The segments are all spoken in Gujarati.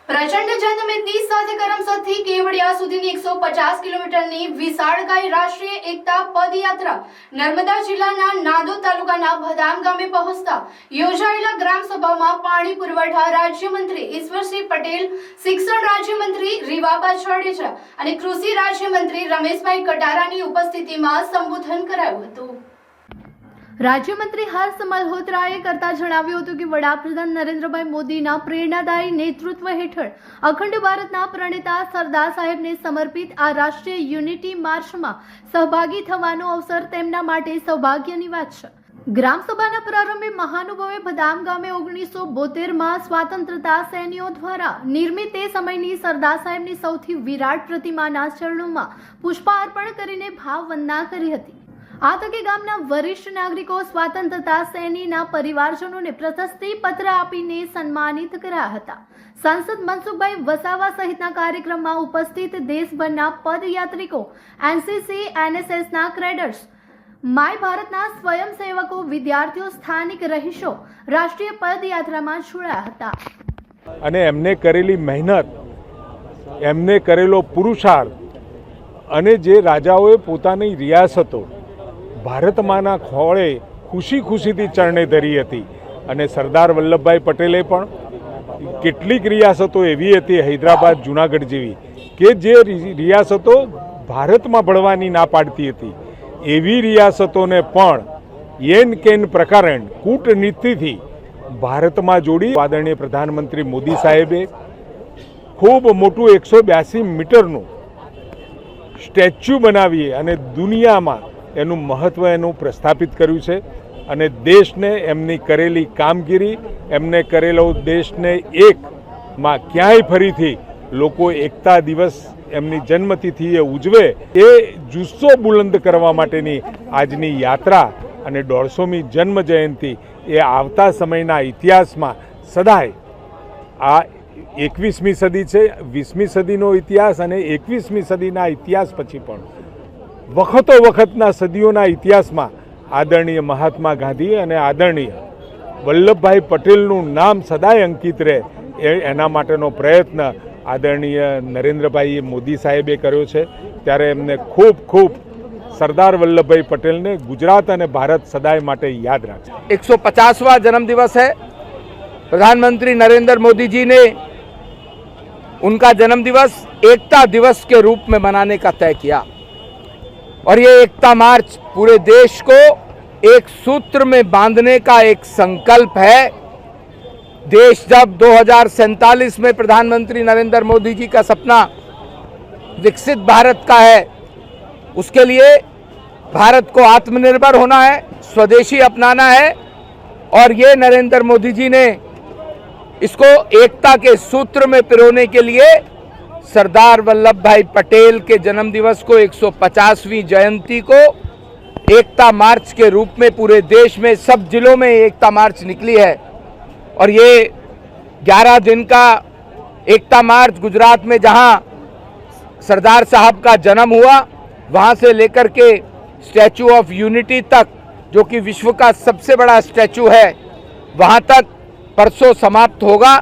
પ્રચંડ જનમેદની સાથે કરમસદથી કેવડિયા સુધીની 150 કિલોમીટરની વિશાળકાય રાષ્ટ્રીય એકતા પદયાત્રા નર્મદા જિલ્લાના નાંદોદ તાલુકાના ભદામ ગામે પહોંચતા યોજાયેલા ગ્રામસભામાં પાણી પુરવઠા રાજ્યમંત્રી ઈશ્વરસિંહ પટેલ, શિક્ષણ રાજ્યમંત્રી રીવાબા જાડેજા અને કૃષિ રાજ્યમંત્રી રમેશભાઈ કટારાની ઉપસ્થિતિમાં સંબોધન કરાયું હતું। રાજ્યમંત્રી હર્ષ મલ્હોત્રાએ કરતા જણાવ્યું હતું કે વડાપ્રધાન નરેન્દ્રભાઈ મોદીના પ્રેરણાદાયી નેતૃત્વ હેઠળ અખંડ ભારતના પ્રણેતા સરદાર સાહેબને સમર્પિત આ રાષ્ટ્રીય યુનિટી માર્ચમાં સહભાગી થવાનો અવસર તેમના માટે સૌભાગ્યની વાત છે। ગ્રામસભાના પ્રારંભે મહાનુભાવે ભદામ ગામે 1972માં સ્વાતંત્રતા સૈનિકો દ્વારા નિર્મિત તે સમયની સરદાર સાહેબની સૌથી વિરાટ પ્રતિમાના ચરણોમાં પુષ્પાર્પણ કરીને ભાવવંદના કરી હતી। આ તકે ગામના વરિષ્ઠ નાગરિકો સ્વાતંત્રતા સૈનિકના પરિવારજનોને પ્રશસ્તિ પત્ર આપીને સન્માનિત કર્યા હતા। સાંસદ મનસુખભાઈ વસાવા સહિતના કાર્યક્રમમાં ઉપસ્થિત દેશભરના પદયાત્રિકો, એનસીસી, એનએસએસના કેડેટ્સ, માય ભારતના સ્વયંસેવકો, વિદ્યાર્થીઓ, સ્થાનિક રહીશો રાષ્ટ્રીય પદયાત્રામાં જોડાયા હતા અને એમને કરેલી મહેનત, એમને કરેલો પુરુષાર્થ અને જે રાજાઓએ પોતાની રિયાસતો ભારતમાંના ખોળે ખુશી ખુશીથી ચરણે ધરી હતી અને સરદાર વલ્લભભાઈ પટેલે પણ કેટલીક રિયાસતો એવી હતી, હૈદરાબાદ, જૂનાગઢ જેવી, કે જે રિયાસતો ભારતમાં ભળવાની ના પાડતી હતી, એવી રિયાસતોને પણ યેન કેન પ્રકારણ કૂટનીતિથી ભારતમાં જોડી આદરણીય પ્રધાનમંત્રી મોદી સાહેબે ખૂબ મોટું 182 મીટરનું સ્ટેચ્યુ બનાવી અને દુનિયામાં એનું મહત્ત્વ એનું પ્રસ્થાપિત કર્યું છે અને દેશને એમની કરેલી કામગીરી, એમને કરેલો દેશને એકમાં ક્યાંય ફરીથી લોકો એકતા દિવસ એમની જન્મતિથિએ ઉજવે એ જુસ્સો બુલંદ કરવા માટેની આજની યાત્રા અને 150મી જન્મ જયંતિ એ આવતા સમયના ઇતિહાસમાં સદાય આ 21મી સદી છે, 20મી સદીનો ઇતિહાસ અને 21મી સદીના ઇતિહાસ પછી પણ વખતો વખતના સદીઓના ઇતિહાસમાં આદરણીય મહાત્મા ગાંધી અને આદરણીય વલ્લભભાઈ પટેલનું નામ સદાય અંકિત રહે એના માટેનો પ્રયત્ન આદરણીય નરેન્દ્રભાઈ મોદી સાહેબે કર્યો છે। ત્યારે એમને ખૂબ ખૂબ સરદાર વલ્લભભાઈ પટેલને ગુજરાત અને ભારત સદાય માટે યાદ રાખે। 150वां जन्मदिवस है। प्रधानमंत्री नरेंद्र मोदी जी ने उनका जन्मदिवस एकता दिवस के रूप में मनाने का तय किया और ये एकता मार्च पूरे देश को एक सूत्र में बांधने का एक संकल्प है। देश जब 2047 में प्रधानमंत्री नरेंद्र मोदी जी का सपना विकसित भारत का है, उसके लिए भारत को आत्मनिर्भर होना है, स्वदेशी अपनाना है और ये नरेंद्र मोदी जी ने इसको एकता के सूत्र में पिरोने के लिए सरदार वल्लभ भाई पटेल के जन्मदिवस को 150वीं जयंती को एकता मार्च के रूप में पूरे देश में सब जिलों में एकता मार्च निकली है और ये 11 दिन का एकता मार्च गुजरात में जहां सरदार साहब का जन्म हुआ वहां से लेकर के स्टैचू ऑफ यूनिटी तक, जो कि विश्व का सबसे बड़ा स्टैचू है, वहां तक परसों समाप्त होगा।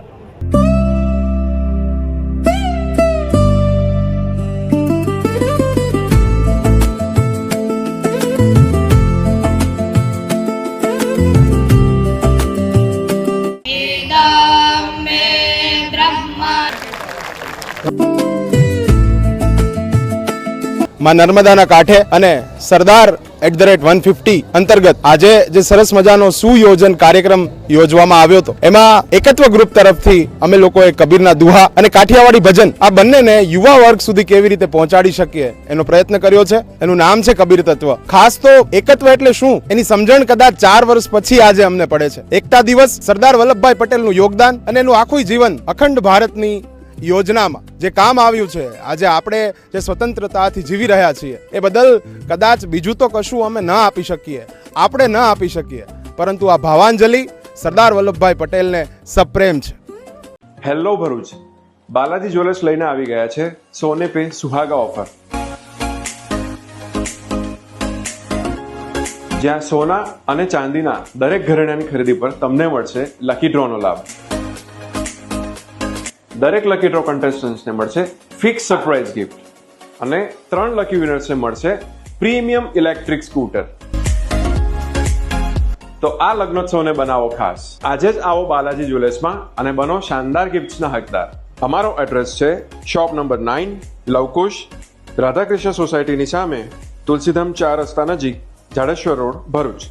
માં નર્મદાના કાંઠે અને સરદાર @150 અંતર્ગત આજે જે સરસ મજાનો સુયોજન કાર્યક્રમ યોજવામાં આવ્યો હતો, એમાં એકત્વ ગ્રુપ તરફથી અમે લોકોએ કબીરના દુહા અને કાઠિયાવાડી ભજન આ બંનેને યુવા વર્ગ સુધી કેવી રીતે પહોંચાડી શકીએ એનો પ્રયત્ન કર્યો છે। એનું નામ છે કબીર તત્વ। ખાસ તો એકત્વ એટલે શું એની સમજણ કદાચ 4 વર્ષ પછી આજે અમને પડે છે। એકતા દિવસ, સરદાર વલ્લભભાઈ પટેલનું યોગદાન અને એનું આખું જીવન અખંડ ભારતની યોજનામાં જે કામ આવ્યું છે, આજે આપણે જે સ્વતંત્રતાથી જીવી રહ્યા છીએ એ બદલ કદાચ બીજું તો કશું અમે ન આપી શકીએ, આપણે ન આપી શકીએ, પરંતુ આ ભાવાંજલિ સરદાર વલ્લભભાઈ પટેલને સપ્રેમ છે। હેલો ભરૂચ, બાલાજી જ્વેલર્સ લઈને આવી ગયા છે સોને પે સુહાગા ઓફર, જ્યાં સોના અને ચાંદીના દરેક ઘરેણાની ખરીદી પર તમને મળશે લકી ડ્રોનો લાભ। દરેક લકી ડ્રો કન્ટેસ્ટન્ટ્સને મળશે ફિક્સ સરપ્રાઇઝ ગિફ્ટ અને 3 લકી વિનર્સને મળશે પ્રીમિયમ ઇલેક્ટ્રિક સ્કૂટર. તો આ લગ્નોત્સવને બનાવો ખાસ. આજે જ આવો બાલાજી જ્વેલર્સમાં અને બનો શાનદાર ગિફ્ટ્સના હકદાર. અમારો એડ્રેસ છે શોપ નંબર 9, લવકુશ, રાધાકૃષ્ણ સોસાયટીની સામે, તુલસીધામ 4 રસ્તા નજીક, જાડેશ્વર રોડ, ભરૂચ.